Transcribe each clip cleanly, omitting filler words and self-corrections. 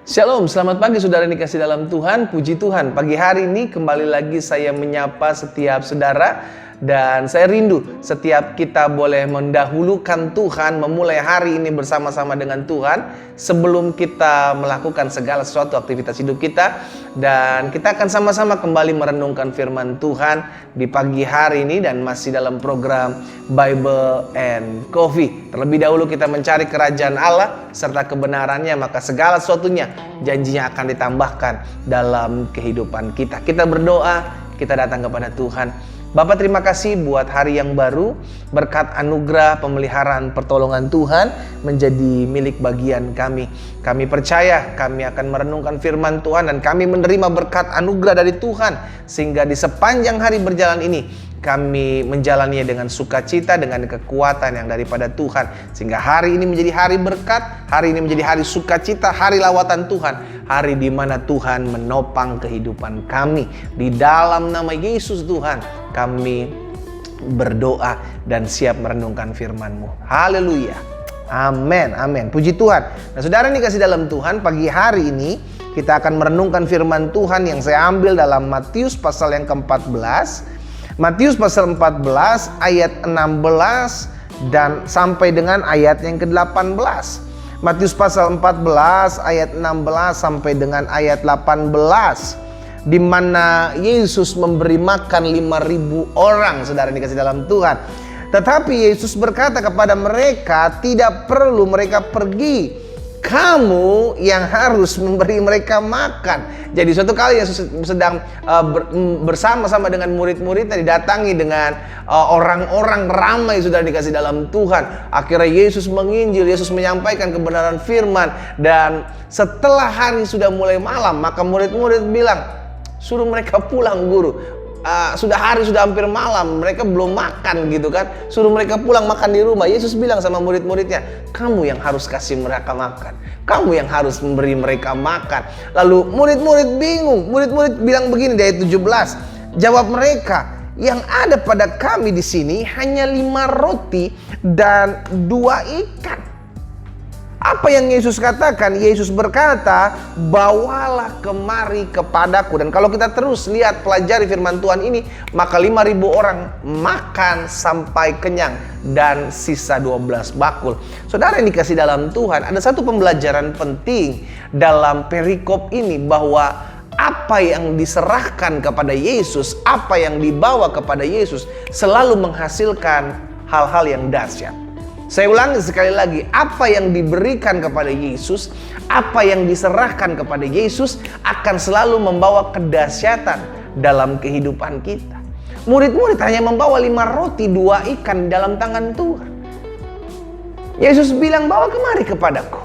Shalom, selamat pagi saudara yang dikasih dalam Tuhan. Puji Tuhan, pagi hari ini kembali lagi saya menyapa setiap saudara. Dan saya rindu setiap kita boleh mendahulukan Tuhan, memulai hari ini bersama-sama dengan Tuhan sebelum kita melakukan segala sesuatu aktivitas hidup kita. Dan kita akan sama-sama kembali merenungkan firman Tuhan di pagi hari ini dan masih dalam program Bible and Coffee. Terlebih dahulu kita mencari kerajaan Allah serta kebenarannya, maka segala sesuatunya janjinya akan ditambahkan dalam kehidupan kita. Kita berdoa, kita datang kepada Tuhan. Bapak, terima kasih buat hari yang baru, berkat anugerah pemeliharaan pertolongan Tuhan menjadi milik bagian kami. Kami percaya kami akan merenungkan firman Tuhan dan kami menerima berkat anugerah dari Tuhan, sehingga di sepanjang hari berjalan ini kami menjalaninya dengan sukacita, dengan kekuatan yang daripada Tuhan, sehingga hari ini menjadi hari berkat, hari ini menjadi hari sukacita, hari lawatan Tuhan, hari di mana Tuhan menopang kehidupan kami. Di dalam nama Yesus Tuhan, kami berdoa dan siap merenungkan firman-Mu. Haleluya. Amin, amin. Puji Tuhan. Nah, saudara yang dikasih dalam Tuhan, pagi hari ini kita akan merenungkan firman Tuhan yang saya ambil dalam Matius pasal yang ke-14. Matius pasal 14 ayat 16 dan sampai dengan ayat yang ke-18. Matius pasal 14 ayat 16 sampai dengan ayat 18, di mana Yesus memberi makan 5.000 orang, saudara dikasih dalam Tuhan. Tetapi Yesus berkata kepada mereka, tidak perlu mereka pergi, kamu yang harus memberi mereka makan. Jadi suatu kali Yesus sedang bersama-sama dengan murid-muridnya, didatangi dengan orang-orang ramai, sudah dikasih dalam Tuhan. Akhirnya Yesus menginjil, Yesus menyampaikan kebenaran firman. Dan setelah hari sudah mulai malam, maka murid-murid bilang, suruh mereka pulang guru. Hari sudah hampir malam, mereka belum makan gitu kan. Suruh mereka pulang makan di rumah. Yesus bilang sama murid-muridnya, kamu yang harus kasih mereka makan, kamu yang harus memberi mereka makan. Lalu murid-murid bingung. Murid-murid bilang begini di ayat 17. Jawab mereka, yang ada pada kami di sini hanya 5 roti dan 2 ikan. Apa yang Yesus katakan? Yesus berkata, bawalah kemari kepadaku. Dan kalau kita terus lihat, pelajari firman Tuhan ini, maka 5.000 orang makan sampai kenyang dan sisa 12 bakul. Saudara yang dikasih dalam Tuhan, ada satu pembelajaran penting dalam perikop ini, bahwa apa yang diserahkan kepada Yesus, apa yang dibawa kepada Yesus selalu menghasilkan hal-hal yang dahsyat. Saya ulangi sekali lagi, apa yang diberikan kepada Yesus, apa yang diserahkan kepada Yesus akan selalu membawa kedahsyatan dalam kehidupan kita. Murid-murid hanya membawa 5 roti 2 ikan dalam tangan Tuhan. Yesus bilang, bawa kemari kepadaku.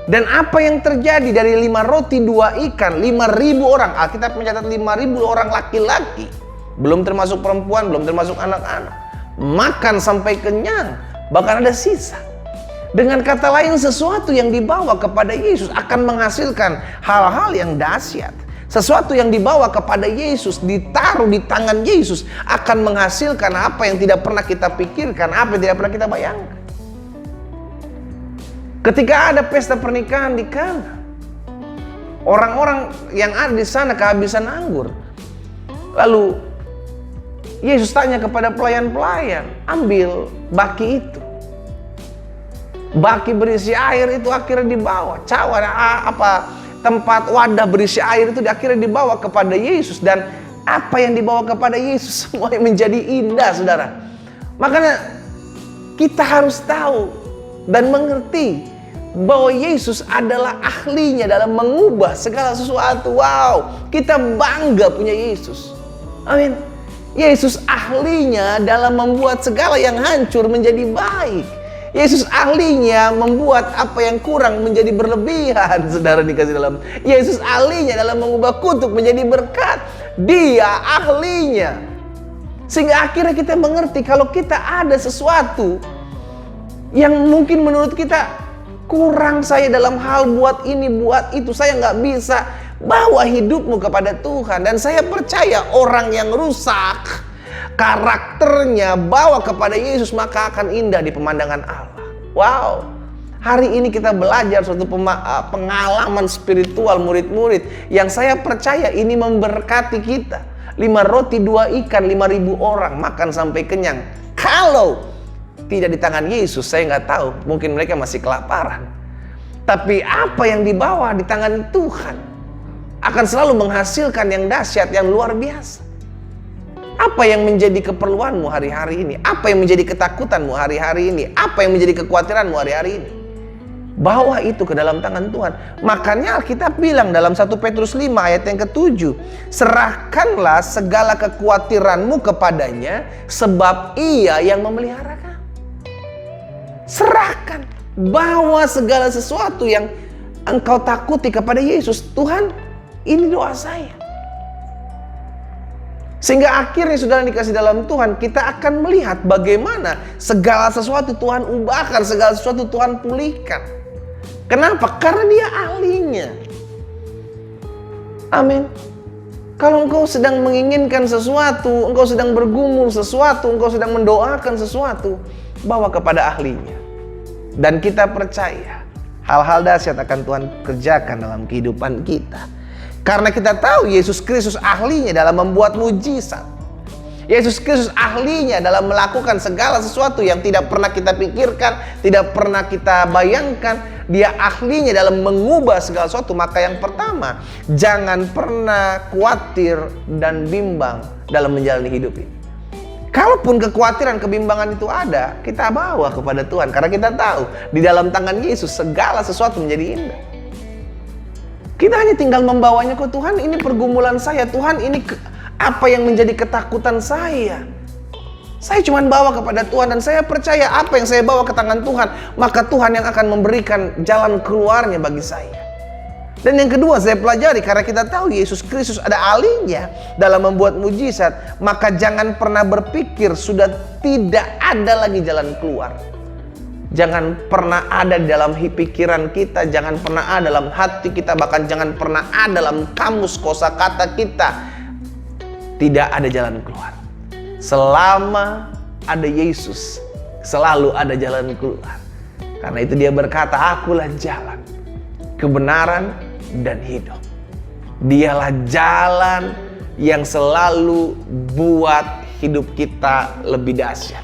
Dan apa yang terjadi dari 5 roti 2 ikan, 5.000 orang, Alkitab mencatat 5.000 orang laki-laki, belum termasuk perempuan, belum termasuk anak-anak, makan sampai kenyang. Bahkan ada sisa. Dengan kata lain, sesuatu yang dibawa kepada Yesus akan menghasilkan hal-hal yang dahsyat. Sesuatu yang dibawa kepada Yesus, ditaruh di tangan Yesus, akan menghasilkan apa yang tidak pernah kita pikirkan, apa yang tidak pernah kita bayangkan. Ketika ada pesta pernikahan di Kana, orang-orang yang ada di sana kehabisan anggur. Lalu Yesus tanya kepada pelayan-pelayan, ambil baki itu. Baki berisi air itu akhirnya dibawa. Tempat wadah berisi air itu akhirnya dibawa kepada Yesus. Dan apa yang dibawa kepada Yesus semuanya menjadi indah, saudara. Makanya kita harus tahu dan mengerti bahwa Yesus adalah ahlinya dalam mengubah segala sesuatu. Wow, kita bangga punya Yesus. Amin. Yesus ahlinya dalam membuat segala yang hancur menjadi baik. Yesus ahlinya membuat apa yang kurang menjadi berlebihan, saudara dikasih dalam. Yesus ahlinya dalam mengubah kutuk menjadi berkat. Dia ahlinya. Sehingga akhirnya kita mengerti kalau kita ada sesuatu yang mungkin menurut kita kurang saya dalam hal buat ini, buat itu, saya nggak bisa. Bawa hidupmu kepada Tuhan. Dan saya percaya orang yang rusak karakternya, bawa kepada Yesus, maka akan indah di pemandangan Allah. Wow. Hari ini kita belajar suatu pengalaman spiritual murid-murid yang saya percaya ini memberkati kita. 5 roti 2 ikan 5.000 orang makan sampai kenyang. Kalau tidak di tangan Yesus, saya nggak tahu, mungkin mereka masih kelaparan. Tapi apa yang dibawa di tangan Tuhan akan selalu menghasilkan yang dahsyat, yang luar biasa. Apa yang menjadi keperluanmu hari-hari ini? Apa yang menjadi ketakutanmu hari-hari ini? Apa yang menjadi kekhawatiranmu hari-hari ini? Bawa itu ke dalam tangan Tuhan. Makanya Alkitab bilang dalam 1 Petrus 5 ayat yang ke-7, serahkanlah segala kekhawatiranmu kepadanya, sebab Ia yang memelihara kamu. Serahkan, bawa segala sesuatu yang engkau takuti kepada Yesus. Tuhan, ini doa saya. Sehingga akhirnya saudara dikasih dalam Tuhan, kita akan melihat bagaimana segala sesuatu Tuhan ubahkan, segala sesuatu Tuhan pulihkan. Kenapa? Karena Dia ahlinya. Amin. Kalau engkau sedang menginginkan sesuatu, engkau sedang bergumul sesuatu, engkau sedang mendoakan sesuatu, bawa kepada ahlinya. Dan kita percaya hal-hal dahsyat akan Tuhan kerjakan dalam kehidupan kita. Karena kita tahu Yesus Kristus ahlinya dalam membuat mujizat. Yesus Kristus ahlinya dalam melakukan segala sesuatu yang tidak pernah kita pikirkan, tidak pernah kita bayangkan. Dia ahlinya dalam mengubah segala sesuatu. Maka yang pertama, jangan pernah khawatir dan bimbang dalam menjalani hidup ini. Kalaupun kekhawatiran, kebimbangan itu ada, kita bawa kepada Tuhan. Karena kita tahu di dalam tangan Yesus segala sesuatu menjadi indah. Kita hanya tinggal membawanya ke Tuhan. Ini pergumulan saya, Tuhan, ini apa yang menjadi ketakutan saya. Saya cuma bawa kepada Tuhan dan saya percaya apa yang saya bawa ke tangan Tuhan, maka Tuhan yang akan memberikan jalan keluarnya bagi saya. Dan yang kedua saya pelajari, karena kita tahu Yesus Kristus ada ahlinya dalam membuat mujizat, maka jangan pernah berpikir sudah tidak ada lagi jalan keluar. Jangan pernah ada di dalam pikiran kita, jangan pernah ada dalam hati kita, bahkan jangan pernah ada dalam kamus kosakata kita. Tidak ada jalan keluar. Selama ada Yesus, selalu ada jalan keluar. Karena itu Dia berkata, akulah jalan, kebenaran, dan hidup. Dialah jalan yang selalu buat hidup kita lebih dahsyat.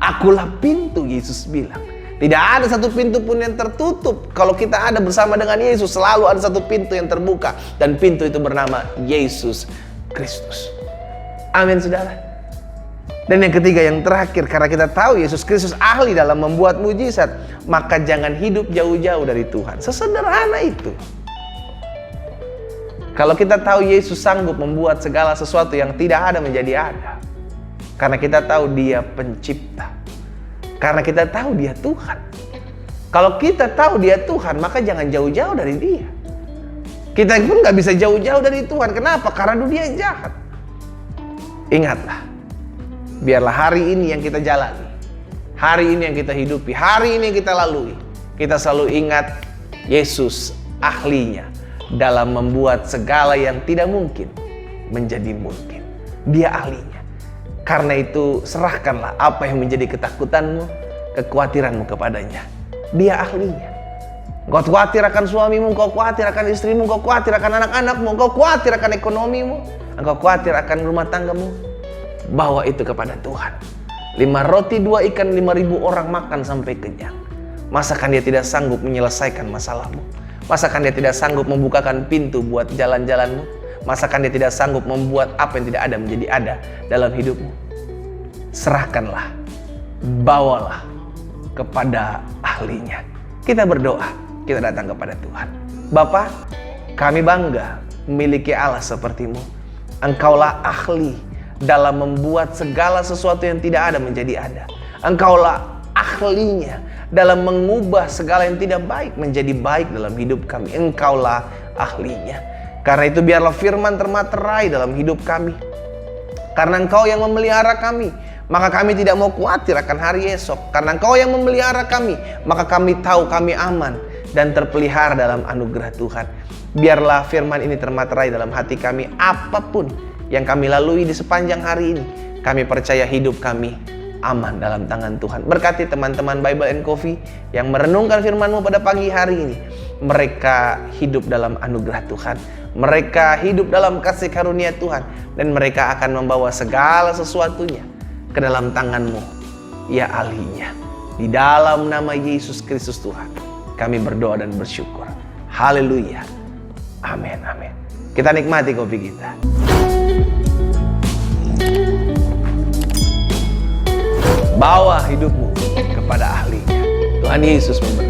Akulah pintu, Yesus bilang. Tidak ada satu pintu pun yang tertutup. Kalau kita ada bersama dengan Yesus, selalu ada satu pintu yang terbuka. Dan pintu itu bernama Yesus Kristus. Amin, saudara. Dan yang ketiga, yang terakhir, karena kita tahu Yesus Kristus ahli dalam membuat mujizat, maka jangan hidup jauh-jauh dari Tuhan. Sesederhana itu. Kalau kita tahu Yesus sanggup membuat segala sesuatu yang tidak ada menjadi ada, karena kita tahu Dia pencipta, karena kita tahu Dia Tuhan. Kalau kita tahu Dia Tuhan, maka jangan jauh-jauh dari Dia. Kita pun gak bisa jauh-jauh dari Tuhan. Kenapa? Karena dunia jahat. Ingatlah, biarlah hari ini yang kita jalani, hari ini yang kita hidupi, hari ini yang kita lalui, kita selalu ingat Yesus ahlinya dalam membuat segala yang tidak mungkin menjadi mungkin. Dia ahlinya. Karena itu serahkanlah apa yang menjadi ketakutanmu, kekhawatiranmu kepadanya. Dia ahlinya. Engkau khawatir akan suamimu, engkau khawatir akan istrimu, engkau khawatir akan anak-anakmu, engkau khawatir akan ekonomimu, engkau khawatir akan rumah tanggamu. Bawa itu kepada Tuhan. 5 roti 2 ikan 5.000 orang makan sampai kenyang. Masakan Dia tidak sanggup menyelesaikan masalahmu? Masakan Dia tidak sanggup membukakan pintu buat jalan-jalanmu? Masakan Dia tidak sanggup membuat apa yang tidak ada menjadi ada dalam hidupmu? Serahkanlah, bawalah kepada ahlinya. Kita berdoa, kita datang kepada Tuhan. Bapa, kami bangga memiliki Allah seperti-Mu. Engkaulah ahli dalam membuat segala sesuatu yang tidak ada menjadi ada. Engkaulah ahlinya dalam mengubah segala yang tidak baik menjadi baik dalam hidup kami. Engkaulah ahlinya. Karena itu biarlah firman termaterai dalam hidup kami. Karena Engkau yang memelihara kami, maka kami tidak mau khawatir akan hari esok. Karena Engkau yang memelihara kami, maka kami tahu kami aman dan terpelihara dalam anugerah Tuhan. Biarlah firman ini termaterai dalam hati kami. Apapun yang kami lalui di sepanjang hari ini, kami percaya hidup kami aman dalam tangan Tuhan. Berkati teman-teman Bible and Coffee yang merenungkan firman-Mu pada pagi hari ini. Mereka hidup dalam anugerah Tuhan. Mereka hidup dalam kasih karunia Tuhan. Dan mereka akan membawa segala sesuatunya ke dalam tangan-Mu, ya ahlinya. Di dalam nama Yesus Kristus Tuhan, kami berdoa dan bersyukur. Haleluya. Amin, amin. Kita nikmati kopi kita. Bawa hidupmu kepada ahlinya. Tuhan Yesus memberkati.